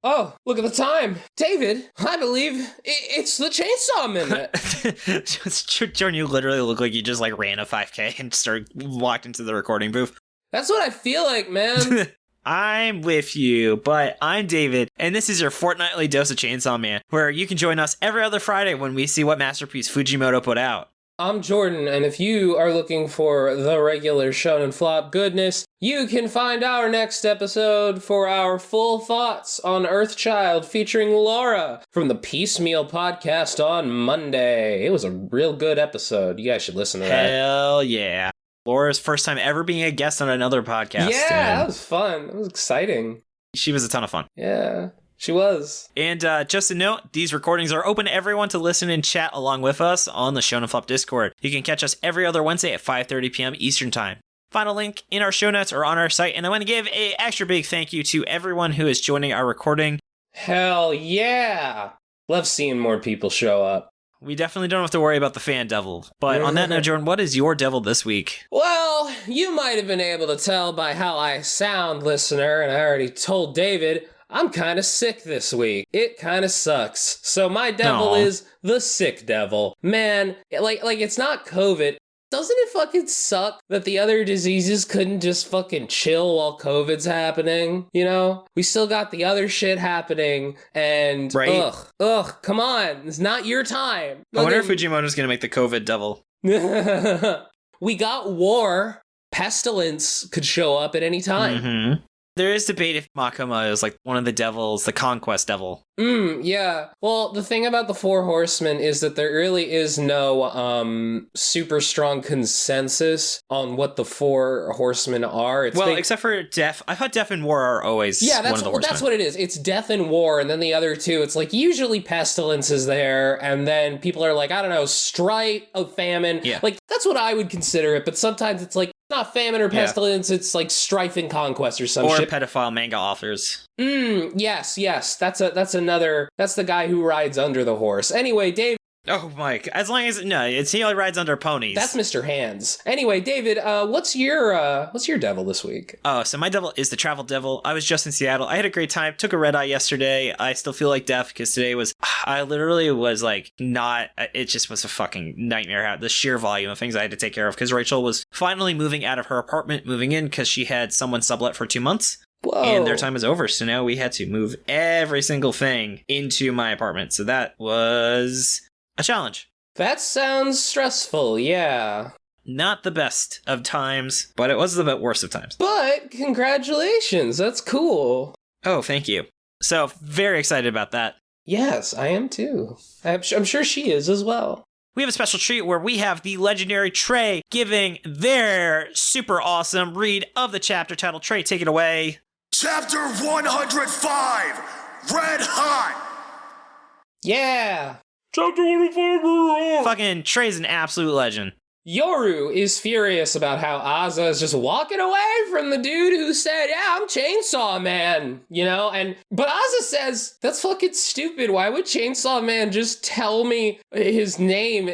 Oh, look at the time. David, I believe it's the Chainsaw Minute. Jordan, you literally look like you just like ran a 5K and walked into the recording booth. That's what I feel like, man. I'm with you, but I'm David, and this is your fortnightly dose of Chainsaw Man, where you can join us every other Friday when we see what masterpiece Fujimoto put out. I'm Jordan, and if you are looking for the regular Shonen Flop goodness, you can find our next episode for our full thoughts on Earthchild featuring Laura from the Piecemeal podcast on Monday. It was a real good episode. You guys should listen to that. Hell yeah. Laura's first time ever being a guest on another podcast. Yeah, that was fun. It was exciting. She was a ton of fun. Yeah. She was. And just a note, these recordings are open to everyone to listen and chat along with us on the Shonen Flop Discord. You can catch us every other Wednesday at 5:30 p.m. Eastern Time. Final link in our show notes or on our site. And I want to give an extra big thank you to everyone who is joining our recording. Hell yeah. Love seeing more people show up. We definitely don't have to worry about the fan devil. But on that note, Jordan, what is your devil this week? Well, you might have been able to tell by how I sound, listener, and I already told David, I'm kind of sick this week. It kind of sucks. So my devil is the sick devil. Man, like it's not COVID. Doesn't it fucking suck that the other diseases couldn't just fucking chill while COVID's happening? You know? We still got the other shit happening, and right. ugh, come on. It's not your time. I wonder if Fujimoto's gonna make the COVID devil. We got war. Pestilence could show up at any time. Mm-hmm. There is debate if Makoma is like one of the devils, the conquest devil. Yeah. Well, the thing about the Four Horsemen is that there really is no super strong consensus on what the Four Horsemen are. Except for Death. I thought Death and War are always one of the horsemen. That's what it is. It's Death and War, and then the other two, it's like usually Pestilence is there, and then people are like, I don't know, Strife, Famine. Yeah. Like, that's what I would consider it, but sometimes it's like, not famine or pestilence, it's like strife and conquest or some shit. Or pedophile manga authors. Yes. That's the guy who rides under the horse. Anyway, Dave. Oh, Mike. As long as he only rides under ponies. That's Mr. Hands. Anyway, David, what's your devil this week? Oh, so my devil is the travel devil. I was just in Seattle. I had a great time. Took a red eye yesterday. I still feel like death because today I literally was like it just was a fucking nightmare. The sheer volume of things I had to take care of because Rachel was finally moving out of her apartment, moving in because she had someone sublet for 2 months. Whoa. And their time is over, so now we had to move every single thing into my apartment. So that was a challenge. That sounds stressful, yeah. Not the best of times, but it was the worst of times. But congratulations, that's cool. Oh, thank you. So, very excited about that. Yes, I am too. I'm sure she is as well. We have a special treat where we have the legendary Tre giving their super awesome read of the chapter titled. Tre, take it away. Chapter 105, Red Hot! Yeah! Chapter 105! Fucking Tre's an absolute legend. Yoru is furious about how Aza is just walking away from the dude who said, yeah, I'm Chainsaw Man, you know? But Aza says, that's fucking stupid. Why would Chainsaw Man just tell me his name?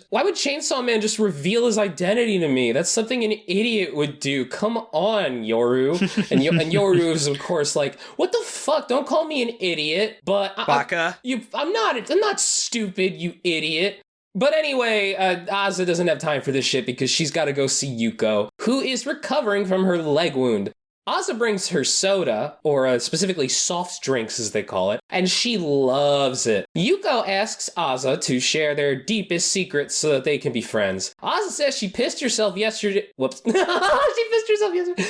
Why would Chainsaw Man just reveal his identity to me? That's something an idiot would do. Come on, Yoru. And Yoru is, of course, like, what the fuck? Don't call me an idiot. But Baka. I'm not stupid, you idiot. But anyway, Aza doesn't have time for this shit because she's got to go see Yuko, who is recovering from her leg wound. Aza brings her soda, or specifically soft drinks as they call it, and she loves it. Yuko asks Aza to share their deepest secrets so that they can be friends. Aza says she pissed herself yesterday. Whoops. She pissed herself yesterday.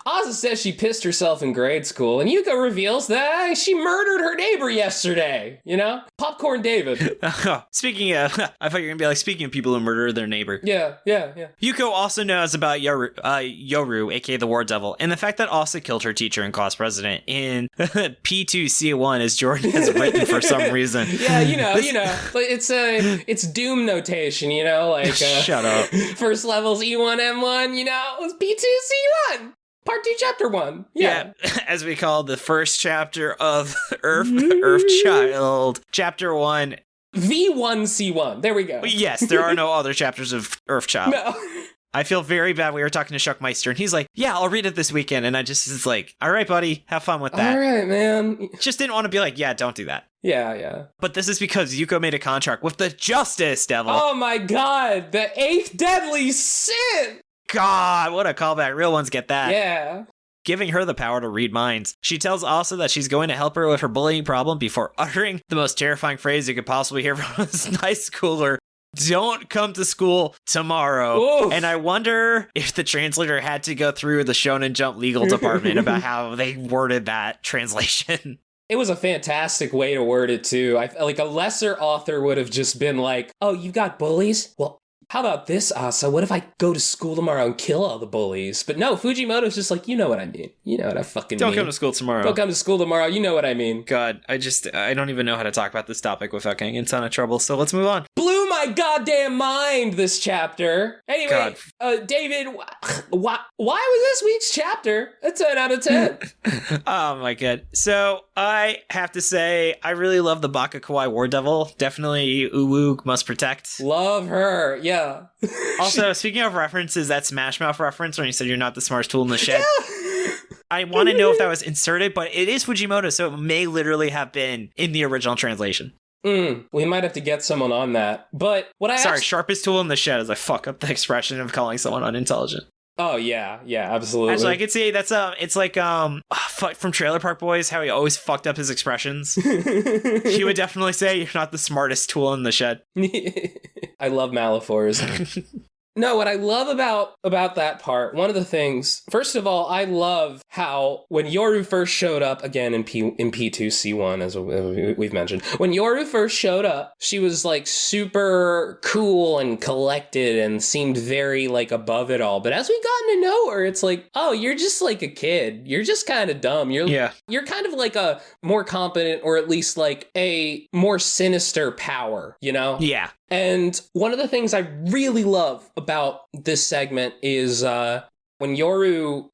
Aza says she pissed herself in grade school, and Yuko reveals that she murdered her neighbor yesterday. You know? Popcorn David. Speaking of, I thought you were going to be like, speaking of people who murder their neighbor. Yeah. Yuko also knows about Yoru, aka the War Devil, and the fact that Asa killed her teacher and class president in P2C1 as Jordan has written for some reason. Yeah, you know, but it's Doom notation, you know, like shut up. First level's E1M1, you know, it was P2C1. Part 2, Chapter 1. Yeah. As we call the first chapter of Earthchild. Chapter 1. V1C1. There we go. Yes, there are no other chapters of Earthchild. No. I feel very bad. We were talking to Shuckmeister, and he's like, yeah, I'll read it this weekend. And I just was like, all right, buddy, have fun with that. All right, man. Just didn't want to be like, yeah, don't do that. Yeah. But this is because Yuko made a contract with the Justice Devil. Oh my god, the 8th deadly sin! God, what a callback. Real ones get that. Yeah. Giving her the power to read minds. She tells Asa that she's going to help her with her bullying problem before uttering the most terrifying phrase you could possibly hear from a high schooler. Don't come to school tomorrow. Oof. And I wonder if the translator had to go through the Shonen Jump legal department about how they worded that translation. It was a fantastic way to word it, too. Like, a lesser author would have just been like, oh, you got bullies? Well, how about this, Asa? What if I go to school tomorrow and kill all the bullies? But no, Fujimoto's just like, you know what I mean. You know what I fucking mean. Don't come to school tomorrow. Don't come to school tomorrow. You know what I mean. God, I don't even know how to talk about this topic without getting in a ton of trouble, so let's move on. Blew my goddamn mind, this chapter. Anyway, David, why was this week's chapter a 10 out of 10? Oh my god. So I have to say, I really love the Baka Kawaii War Devil. Definitely Uwu must protect. Love her, yeah. Also, speaking of references, that Smash Mouth reference when he said you're not the smartest tool in the shed. Yeah. I want to know if that was inserted, but it is Fujimoto, so it may literally have been in the original translation. We might have to get someone on that. But what sharpest tool in the shed as I fuck up the expression of calling someone unintelligent. Oh, yeah, absolutely. Actually, I could see that's it's like from Trailer Park Boys, how he always fucked up his expressions. He would definitely say you're not the smartest tool in the shed. I love Malifaux. No, what I love about that part, one of the things, first of all, I love how when Yoru first showed up, again in P2C1, as we've mentioned, when Yoru first showed up, she was like super cool and collected and seemed very like above it all. But as we gotten to know her, it's like, oh, you're just like a kid. You're just kind of dumb. You're kind of like a more competent, or at least like a more sinister power, you know? Yeah. And one of the things I really love about this segment is when Yoru's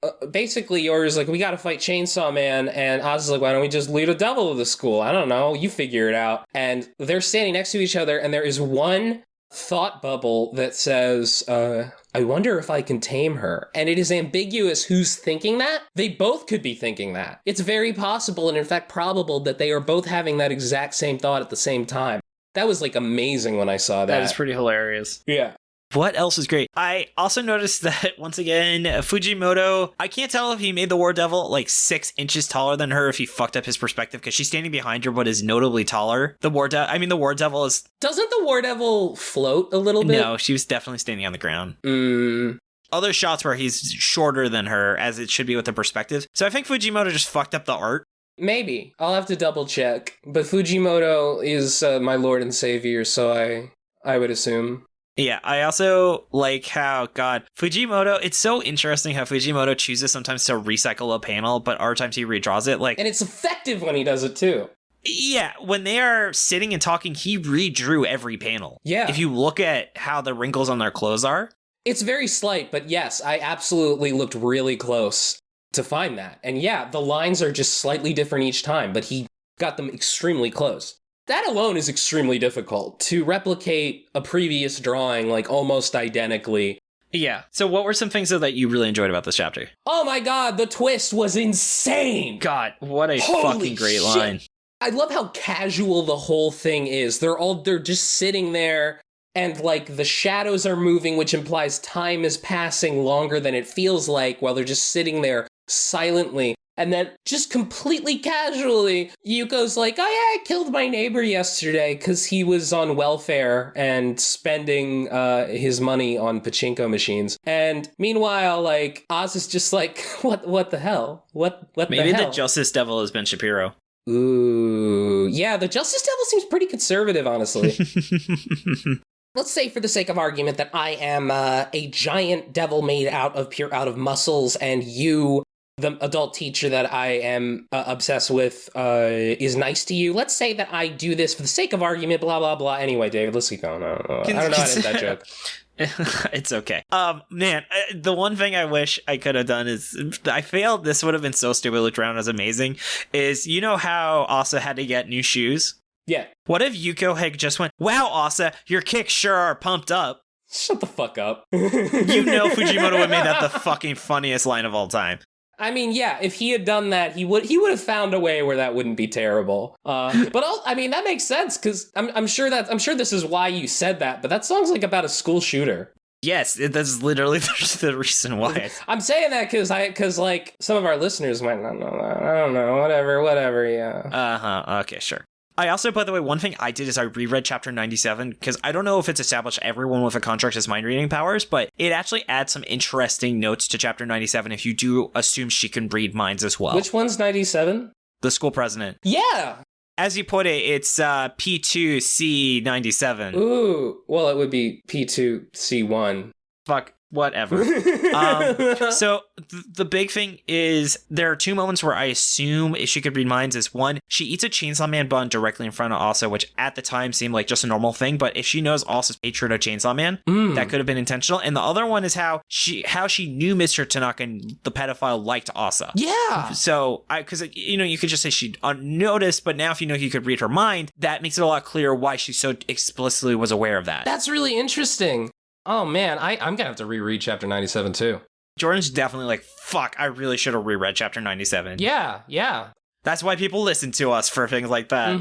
like, we gotta fight Chainsaw Man, and Oz is like, why don't we just lead a devil to the school? I don't know, you figure it out. And they're standing next to each other, and there is one thought bubble that says, I wonder if I can tame her. And it is ambiguous who's thinking that. They both could be thinking that. It's very possible, and in fact probable, that they are both having that exact same thought at the same time. That was like amazing when I saw that. That is pretty hilarious. Yeah. What else is great? I also noticed that, once again, Fujimoto, I can't tell if he made the War Devil like 6 inches taller than her, if he fucked up his perspective, because she's standing behind her but is notably taller. The War Devil is... Doesn't the War Devil float a little bit? No, she was definitely standing on the ground. Mm. Other shots where he's shorter than her, as it should be with the perspective. So I think Fujimoto just fucked up the art. Maybe. I'll have to double check. But Fujimoto is my lord and savior, so I would assume. Yeah, I also like how, Fujimoto, it's so interesting how Fujimoto chooses sometimes to recycle a panel, but other times he redraws it. And it's effective when he does it, too. Yeah, when they are sitting and talking, he redrew every panel. Yeah. If you look at how the wrinkles on their clothes are. It's very slight, but yes, I absolutely looked really close to find that. And yeah, the lines are just slightly different each time, but he got them extremely close. That alone is extremely difficult, to replicate a previous drawing like almost identically. Yeah. So what were some things that you really enjoyed about this chapter? Oh my god, the twist was insane! God, what a Holy fucking great shit. line. I love how casual the whole thing is. They're just sitting there, and like the shadows are moving, which implies time is passing longer than it feels like, while they're just sitting there silently. And then just completely casually, Yuko's like, oh yeah, I killed my neighbor yesterday because he was on welfare and spending his money on pachinko machines. And meanwhile, like, Oz is just like, what the hell? What Maybe the hell? The Justice Devil has been Shapiro. Ooh, yeah, the Justice Devil seems pretty conservative, honestly. Let's say, for the sake of argument, that I am a giant devil made out of muscles, and you, the adult teacher that I am obsessed with, is nice to you. Let's say that I do this for the sake of argument, blah, blah, blah. Anyway, David, let's keep going. I don't know how to end that joke. It's okay. Man, the one thing I wish I could have done is, I failed, this would have been so stupid, looked around as amazing, is, you know how Asa had to get new shoes? Yeah. What if Yuko had just went, wow, Asa, your kicks sure are pumped up? Shut the fuck up. You know Fujimoto would made that the fucking funniest line of all time. I mean, yeah, if he had done that, he would have found a way where that wouldn't be terrible. I mean, that makes sense because I'm sure this is why you said that. But that song's like about a school shooter. Yes, that's literally the reason why. I'm saying that because like some of our listeners might not know that. I don't know. Whatever. Yeah. Okay, sure. I also, by the way, one thing I did is I reread chapter 97 because I don't know if it's established everyone with a contract has mind reading powers, but it actually adds some interesting notes to chapter 97 if you do assume she can read minds as well. Which one's 97? The school president. Yeah. As you put it, it's P2C97. Ooh, well, it would be P2C1. Fuck. Whatever. So the big thing is there are two moments where I assume if she could read minds is one, she eats a Chainsaw Man bun directly in front of Asa, which at the time seemed like just a normal thing. But if she knows Asa's hatred of Chainsaw Man, that could have been intentional. And the other one is how she knew Mr. Tanaka and the pedophile liked Asa. Yeah. So because you could just say she unnoticed, but now if you know he could read her mind, that makes it a lot clearer why she so explicitly was aware of that. That's really interesting. Oh, man, I'm going to have to reread Chapter 97, too. Jordan's definitely like, fuck, I really should have reread Chapter 97. Yeah. That's why people listen to us for things like that.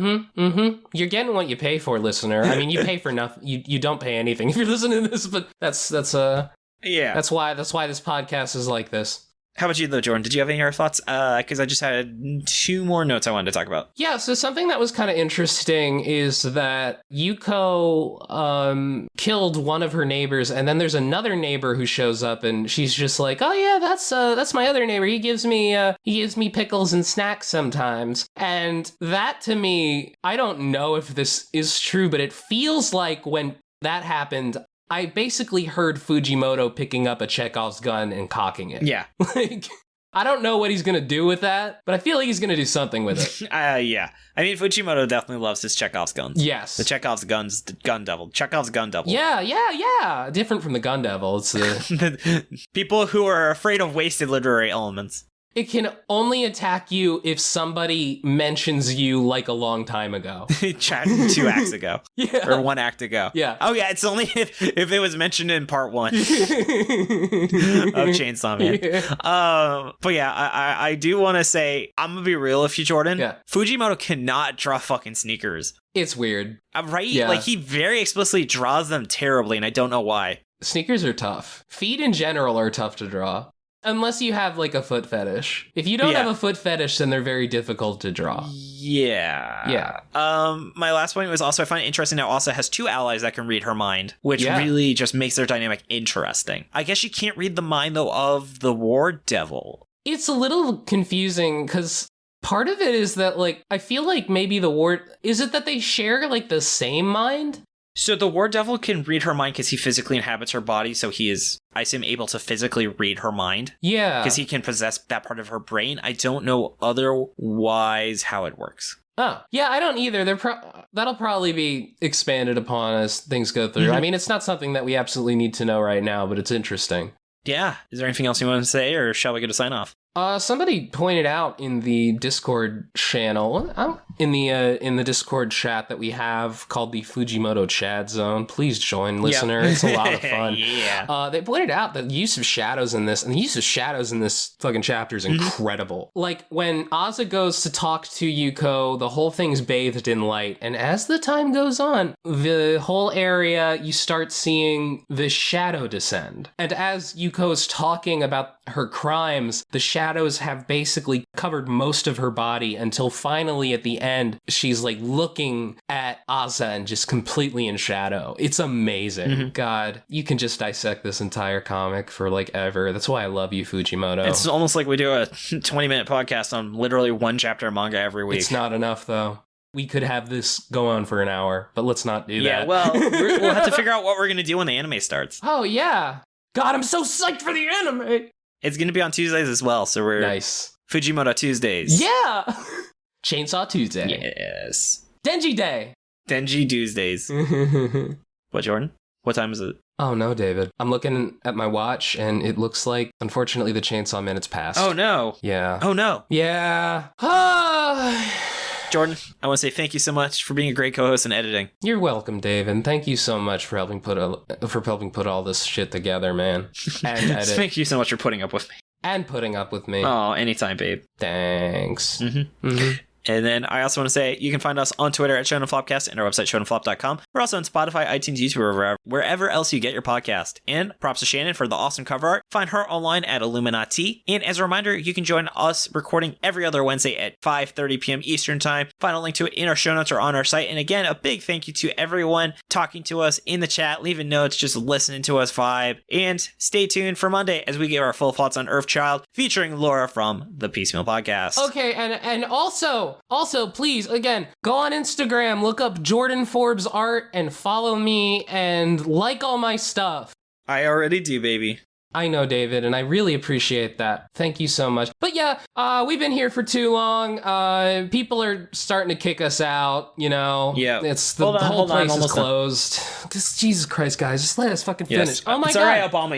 You're getting what you pay for, listener. I mean, you pay for nothing. You don't pay anything if you're listening to this, but that's why this podcast is like this. How about you, though, Jordan? Did you have any other thoughts? Because I just had two more notes I wanted to talk about. Yeah, so something that was kind of interesting is that Yuko killed one of her neighbors, and then there's another neighbor who shows up, and she's just like, "Oh yeah, that's my other neighbor. He gives me pickles and snacks sometimes." And that to me, I don't know if this is true, but it feels like when that happened, I basically heard Fujimoto picking up a Chekhov's gun and cocking it. Yeah. Like, I don't know what he's going to do with that, but I feel like he's going to do something with it. Yeah. I mean, Fujimoto definitely loves his Chekhov's guns. Yes. The Chekhov's guns, gun devil. Chekhov's gun devil. Yeah. Different from the gun devil. It's people who are afraid of wasted literary elements. It can only attack you if somebody mentions you like a long time ago. 2 acts ago. Yeah. Or 1 act ago. Yeah. Oh, yeah, it's only if it was mentioned in part 1 of Chainsaw Man. Yeah. But yeah, I do want to say, I'm going to be real with you, Jordan. Yeah. Fujimoto cannot draw fucking sneakers. It's weird. Right? Yeah. Like, he very explicitly draws them terribly, and I don't know why. Sneakers are tough. Feet in general are tough to draw. Unless you have, like, a foot fetish. If you don't have a foot fetish, then they're very difficult to draw. Yeah. My last point was also, I find it interesting now Asa has 2 allies that can read her mind, which really just makes their dynamic interesting. I guess she can't read the mind, though, of the War Devil. It's a little confusing, because part of it is that, like, I feel like maybe the War... Is it that they share, like, the same mind? So the War Devil can read her mind because he physically inhabits her body, so he is, I assume, able to physically read her mind. Yeah. Because he can possess that part of her brain. I don't know otherwise how it works. Oh, yeah, I don't either. That'll probably be expanded upon as things go through. I mean, it's not something that we absolutely need to know right now, but it's interesting. Yeah. Is there anything else you want to say, or shall we get a sign off? Somebody pointed out in the Discord channel, in the Discord chat that we have called the Fujimoto Chat Zone. Please join, listener. It's a lot of fun. Yeah. They pointed out that the use of shadows in this, and the use of shadows in this fucking chapter is incredible. Like, when Asa goes to talk to Yuko, the whole thing's bathed in light, and as the time goes on, the whole area, you start seeing the shadow descend. And as Yuko's talking about her crimes, the shadows have basically covered most of her body until finally at the end, she's like looking at Asa and just completely in shadow. It's amazing. God, you can just dissect this entire comic for like ever. That's why I love you, Fujimoto. It's almost like we do a 20-minute podcast on literally 1 chapter of manga every week. It's not enough, though. We could have this go on for an hour, but let's not do that. Yeah, well, we'll have to figure out what we're going to do when the anime starts. Oh, yeah. God, I'm so psyched for the anime. It's going to be on Tuesdays as well, so we're... Nice. Fujimoto Tuesdays. Yeah! Chainsaw Tuesday. Yes. Denji Day. Denji Tuesdays. What, Jordan? What time is it? Oh, no, David. I'm looking at my watch, and it looks like, unfortunately, the Chainsaw Minute's passed. Oh, no. Yeah. Oh, no. Yeah. Jordan, I want to say thank you so much for being a great co-host and editing. You're welcome, Dave, and thank you so much for helping put all this shit together, man. And edit. Thank you so much for putting up with me. And putting up with me. Oh, anytime, babe. Thanks. And then I also want to say you can find us on Twitter at Shonen Flopcast and our website, shonenflop.com. We're also on Spotify, iTunes, YouTube, wherever else you get your podcast. And props to Shannon for the awesome cover art. Find her online at illuminyatea. And as a reminder, you can join us recording every other Wednesday at 5:30 p.m. Eastern Time. Find a link to it in our show notes or on our site. And again, a big thank you to everyone talking to us in the chat, leaving notes, just listening to us vibe. And stay tuned for Monday as we give our full thoughts on Earthchild, featuring Laura from the Piecemeal Podcast. Okay, and also, please, again, go on Instagram, look up Jordan Forbes art, and follow me, and like all my stuff. I already do, baby. I know, David, and I really appreciate that. Thank you so much. But yeah, we've been here for too long. People are starting to kick us out, you know? Yeah. It's the whole place is closed. Just, Jesus Christ, guys, just let us fucking finish. Oh my God. It's all right, Obama.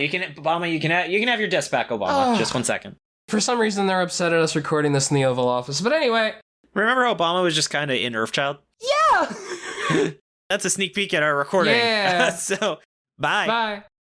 You can have your desk back, Obama. Just 1 second. For some reason, they're upset at us recording this in the Oval Office. But anyway. Remember how Obama was just kind of in Earthchild? Yeah! That's a sneak peek at our recording. Yeah. So, bye. Bye.